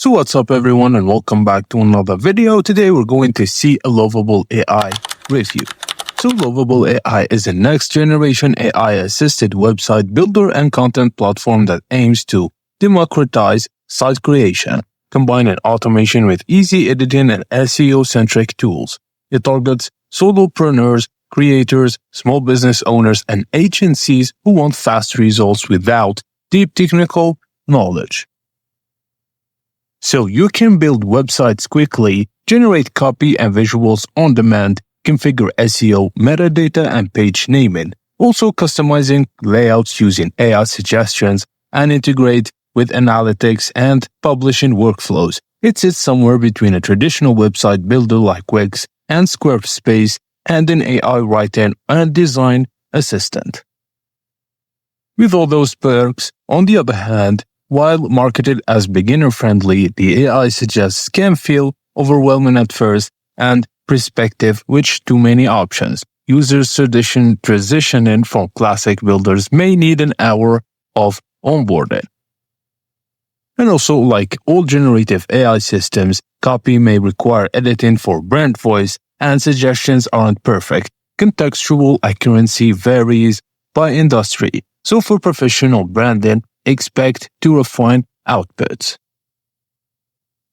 So what's up everyone and welcome back to another video. Today we're going to see a Lovable AI review. So Lovable AI is a next generation AI assisted website builder and content platform that aims to democratize site creation, combining automation with easy editing and SEO centric tools. It targets solopreneurs, creators, small business owners, and agencies who want fast results without deep technical knowledge. So you can build websites quickly, generate copy and visuals on demand, configure SEO, metadata, and page naming, also customizing layouts using AI suggestions, and integrate with analytics and publishing workflows. It sits somewhere between a traditional website builder like Wix and Squarespace and an AI writing and design assistant. With all those perks, on the other hand, while marketed as beginner-friendly, the AI suggests can feel overwhelming at first and perspective with too many options. Users transitioning from classic builders may need an hour of onboarding. And also, like all generative AI systems, copy may require editing for brand voice and suggestions aren't perfect. Contextual accuracy varies by industry. So for professional branding, expect to refine outputs.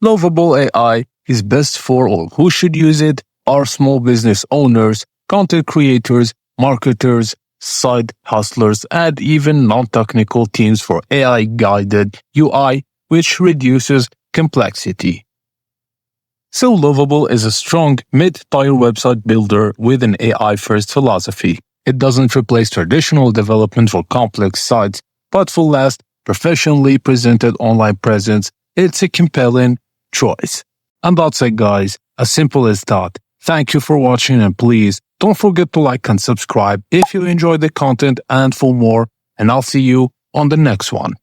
Lovable AI is best for all who should use it are small business owners, content creators, marketers, side hustlers, and even non-technical teams for AI-guided UI, which reduces complexity. So Lovable is a strong mid-tier website builder with an AI-first philosophy. It doesn't replace traditional development for complex sites, but for last, professionally presented online presence, it's a compelling choice. And that's it, guys. As simple as that. Thank you for watching, and please don't forget to like and subscribe if you enjoyed the content and for more, and I'll see you on the next one.